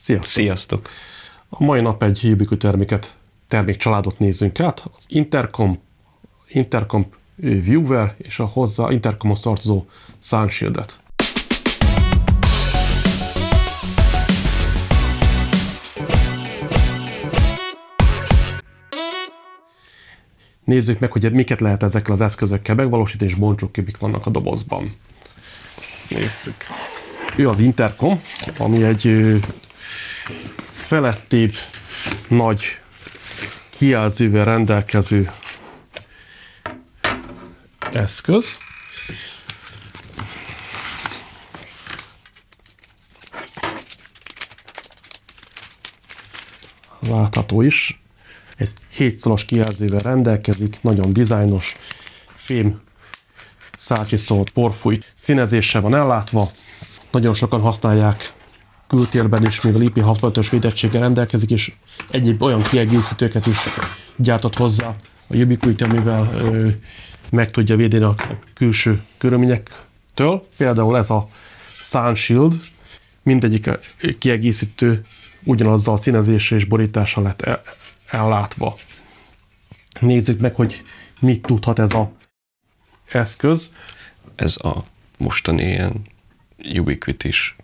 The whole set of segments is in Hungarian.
Sziasztok! Sziasztok! A mai nap egy Ubiquiti termékcsaládot nézzünk át. Az Intercom Viewer és a hozzá Intercomhoz tartozó SunShield-et. Nézzük meg, hogy miket lehet ezekkel az eszközökkel megvalósítani, és bontsuk ki, mik vannak a dobozban. Nézzük. Ő az Intercom, ami egy felettébb nagy kijelzővel rendelkező eszköz. Látható is. Egy 7 szolos kijelzővel rendelkezik, nagyon dizájnos, fém szárcsiszolt porfújt színezéssel van ellátva. Nagyon sokan használják kültérben is, mivel IP65-ös védettséggel rendelkezik, és egyéb olyan kiegészítőket is gyártott hozzá a Ubiquiti, amivel meg tudja védeni a külső körülményektől. Például ez a SunShield, mindegyik kiegészítő ugyanazzal a színezéssel és borítással lett ellátva. Nézzük meg, hogy mit tudhat ez az eszköz. Ez a mostani ilyen Ubiquitis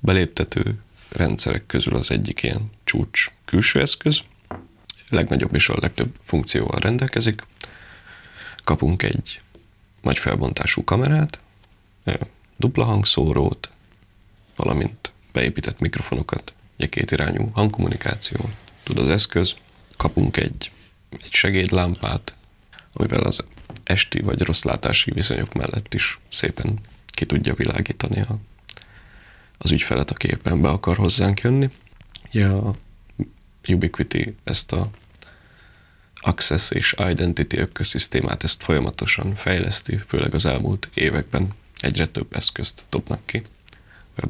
beléptető rendszerek közül az egyik ilyen csúcs külső eszköz. A legnagyobb és a legtöbb funkcióval rendelkezik. Kapunk egy nagy felbontású kamerát, dupla hangszórót, valamint beépített mikrofonokat, egy kétirányú hangkommunikációt tud az eszköz. Kapunk egy segédlámpát, amivel az esti vagy rosszlátási viszonyok mellett is szépen ki tudja világítani az ügyfelet, aki éppen be akar hozzánk jönni. Ugye a Ubiquiti ezt a Access és Identity ökoszisztémát ezt folyamatosan fejleszti, főleg az elmúlt években egyre több eszközt dobnak ki.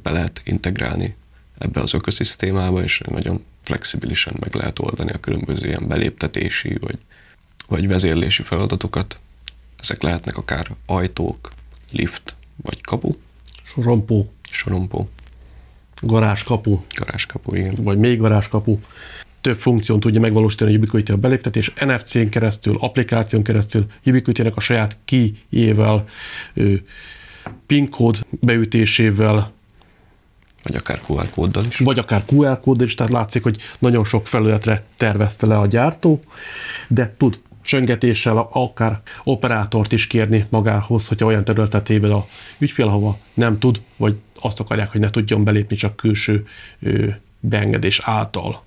Be lehet integrálni ebbe az ökoszisztémába, és nagyon flexibilisen meg lehet oldani a különböző ilyen beléptetési vagy vezérlési feladatokat. Ezek lehetnek akár ajtók, lift vagy kapu. Sorompó. Garázskapu. Igen. Vagy még garázskapu. Több funkción tudja megvalósítani a Ubiquiti a beléptetés. NFC-n keresztül, applikáción keresztül, Ubiquiti-nek a saját keyjével, PIN kód beütésével, vagy akár QR kóddal is. Tehát látszik, hogy nagyon sok felületre tervezte le a gyártó, de tud csöngetéssel akár operátort is kérni magához, hogyha olyan területet téved a ügyfél, ahova nem tud, vagy azt akarják, hogy ne tudjon belépni csak külső beengedés által.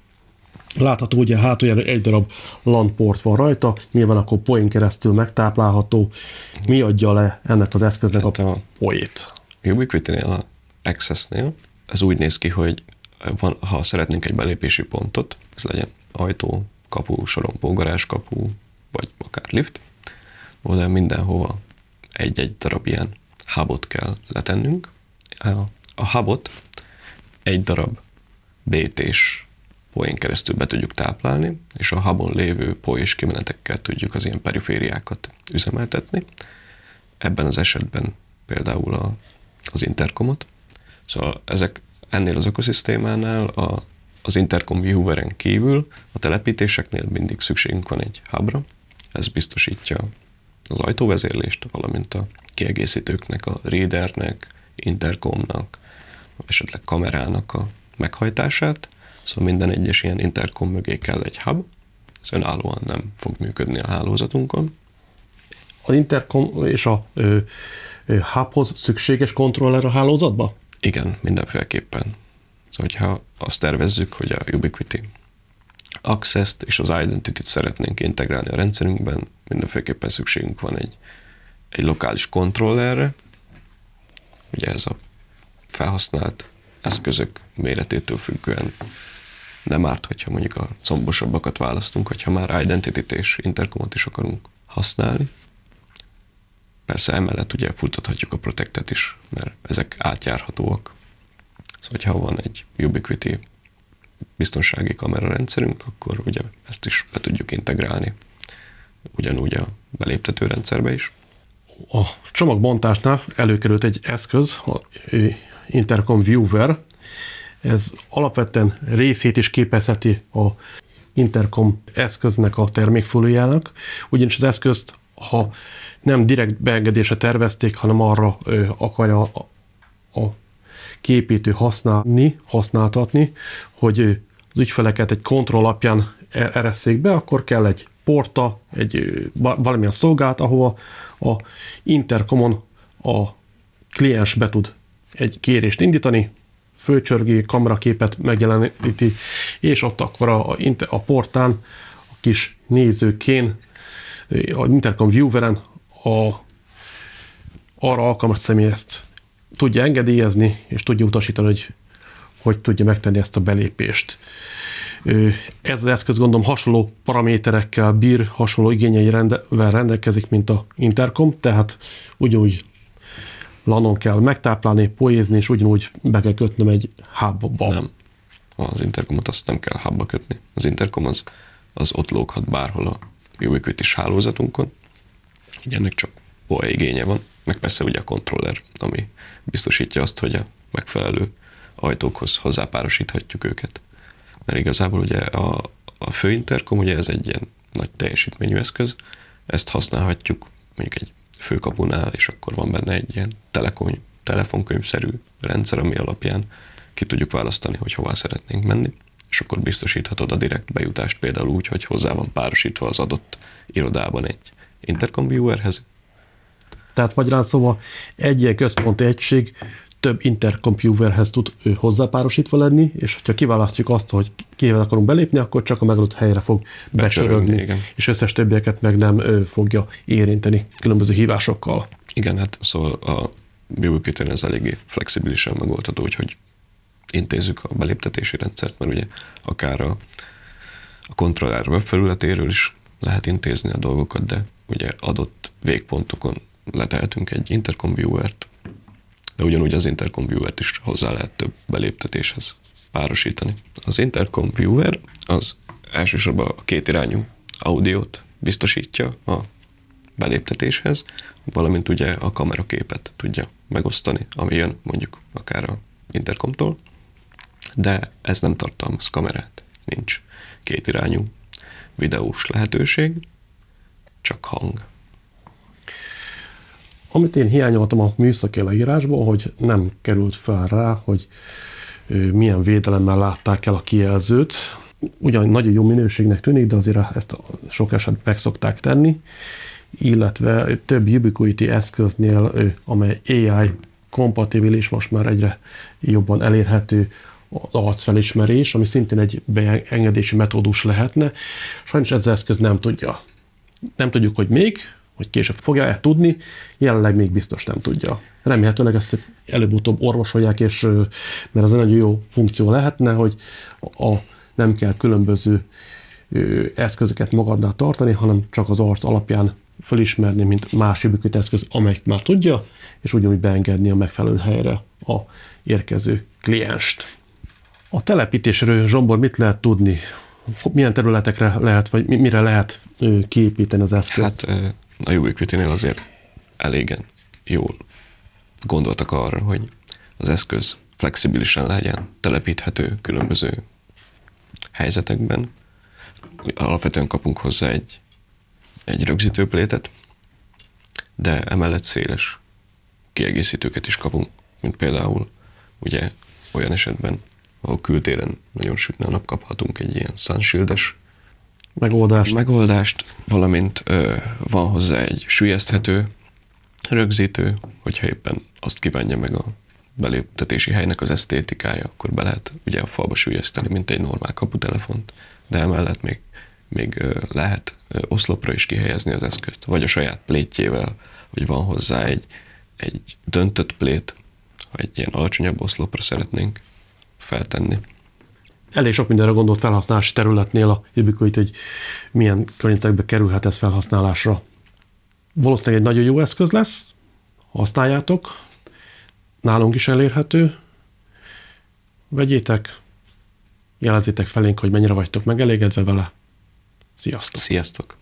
Látható, ugye hátuljára egy darab LAN port van rajta, nyilván akkor PoE-n keresztül megtáplálható. Mi adja le ennek az eszköznek a PoE-t? Ubiquiti-nél, a Access-nél ez úgy néz ki, hogy ha szeretnénk egy belépési pontot, ez legyen ajtó, kapu, sorompó, garázskapu, vagy akár lift, oda mindenhova egy-egy darab ilyen hubot kell letennünk. A hubot egy darab BT-s PoE-n keresztül be tudjuk táplálni, és a hubon lévő PoE-s kimenetekkel tudjuk az ilyen perifériákat üzemeltetni. Ebben az esetben például az Intercomot. Szóval ennél az ökoszisztémánál az Intercom Vieweren kívül a telepítéseknél mindig szükségünk van egy hubra. Ez biztosítja az ajtóvezérlést, valamint a kiegészítőknek, a readernek, intercomnak, esetleg kamerának a meghajtását. Szóval minden egyes ilyen intercom mögé kell egy hub. Ez önállóan nem fog működni a hálózatunkon. Az intercom és a hubhoz szükséges kontroller a hálózatba? Igen, mindenféleképpen. Szóval, hogyha azt tervezzük, hogy a Ubiquiti Access-t és az Identity-t szeretnénk integrálni a rendszerünkben, mindenféleképpen szükségünk van egy lokális kontrollerre. Ugye ez a felhasznált eszközök méretétől függően nem árt, hogyha mondjuk a combosabbakat választunk, hogyha már Identity-t és Intercomot is akarunk használni. Persze emellett ugye futtathatjuk a Protectet is, mert ezek átjárhatóak. Szóval, ha van egy Ubiquiti biztonsági kamerarendszerünk, akkor ugye ezt is be tudjuk integrálni ugyanúgy a beléptető rendszerbe is. A csomagbontásnál előkerült egy eszköz, a Intercom Viewer. Ez alapvetően részét is képezheti a intercom eszköznek a termékfóliójának, ugyanis az eszközt, ha nem direkt beengedésre tervezték, hanem arra akarja a képítő használtatni, hogy az ügyfeleket egy kontroll alapján eresszék be, akkor kell egy porta, valamilyen szolgálat, ahova a intercomon a kliens be tud egy kérést indítani, fölcsörgi, kameraképet megjeleníti, és ott akkor a portán a kis nézőkén, a intercom vieweren arra alkalmas személy ezt tudja engedélyezni, és tudja utasítani, hogy tudja megtenni ezt a belépést. Ez az eszköz gondolom hasonló paraméterekkel bír, hasonló igényeivel rendelkezik, mint a intercom, tehát ugyanúgy LAN-on kell megtáplálni, poézni, és ugyanúgy be kell kötnöm egy hubba. Nem. Az intercomot azt nem kell hubba kötni. Az intercom az ott lóghat bárhol a Ubiquitys hálózatunkon. Így ennek csak PoE igénye van, meg persze ugye a kontroller, ami biztosítja azt, hogy a megfelelő ajtókhoz hozzápárosíthatjuk őket. Mert igazából ugye a fő intercom, ugye ez egy ilyen nagy teljesítményű eszköz, ezt használhatjuk mondjuk egy főkapunál, és akkor van benne egy ilyen telefonkönyvszerű rendszer, ami alapján ki tudjuk választani, hogy hová szeretnénk menni, és akkor biztosíthatod a direkt bejutást például úgy, hogy hozzá van párosítva az adott irodában egy intercom viewerhez. Tehát magyarán szóval egy ilyen központi egység több intercomputerhez tud hozzápárosítva lenni, és hogyha kiválasztjuk azt, hogy kivel akarunk belépni, akkor csak a megadott helyre fog becsörögni, és összes többieket meg nem fogja érinteni különböző hívásokkal. Igen, hát szóval a Ubiquityn ez eléggé flexibilisen megoldható, hogy intézzük a beléptetési rendszert, mert ugye akár a kontroller webfelületéről is lehet intézni a dolgokat, de ugye adott végpontokon letehetünk egy intercom viewert, de ugyanúgy az intercom viewert is hozzá lehet több beléptetéshez párosítani. Az intercom viewer az elsősorban a kétirányú audiót biztosítja a beléptetéshez, valamint ugye a kameraképet tudja megosztani, ami jön mondjuk akár a intercomtól, de ez nem tartalmaz kamerát, nincs kétirányú videós lehetőség, csak hang. Amit én hiányoltam a műszaki leírásból, hogy nem került fel rá, hogy milyen védelemmel látták el a kijelzőt. Ugyan nagyon jó minőségnek tűnik, de azért ezt sok esetben meg szokták tenni, illetve több Ubiquiti eszköznél, amely AI kompatibilis, most már egyre jobban elérhető az arcfelismerés, ami szintén egy beengedési metódus lehetne. Sajnos ez az eszköz nem tudja. Nem tudjuk, hogy még, hogy később fogja-e tudni, jelenleg még biztos nem tudja. Remélhetőleg ezt előbb-utóbb orvosolják, és mert ez egy nagyon jó funkció lehetne, hogy nem kell különböző eszközöket magadnál tartani, hanem csak az arc alapján felismerni, mint más Ubiquiti eszköz, amelyet már tudja, és ugyanúgy beengedni a megfelelő helyre a érkező klienst. A telepítésről, Zsombor, mit lehet tudni? Milyen területekre lehet, vagy mire lehet kiépíteni az eszközt? Hát a Ubiquitinél azért elégen jól gondoltak arra, hogy az eszköz flexibilisen legyen telepíthető különböző helyzetekben. Alapvetően kapunk hozzá egy rögzítőplétet, de emellett széles kiegészítőket is kapunk, mint például ugye olyan esetben, ahol kültéren nagyon sütne a nap, kaphatunk egy ilyen sunshield-es megoldást, valamint van hozzá egy süllyeszthető rögzítő, hogyha éppen azt kívánja meg a beléptetési helynek az esztétikája, akkor be lehet ugye a falba süllyeszteni, mint egy normál kaputelefont, de emellett még lehet oszlopra is kihelyezni az eszközt, vagy a saját plétjével, vagy van hozzá egy döntött plét, ha egy ilyen alacsonyabb oszlopra szeretnénk feltenni. Elég sok mindenre gondolt felhasználási területnél a Ubiquiti, hogy milyen környezetekbe kerülhet ez felhasználásra. Valószínűleg egy nagyon jó eszköz lesz, használjátok, nálunk is elérhető, vegyétek, jelezzétek felénk, hogy mennyire vagytok megelégedve vele. Sziasztok! Sziasztok!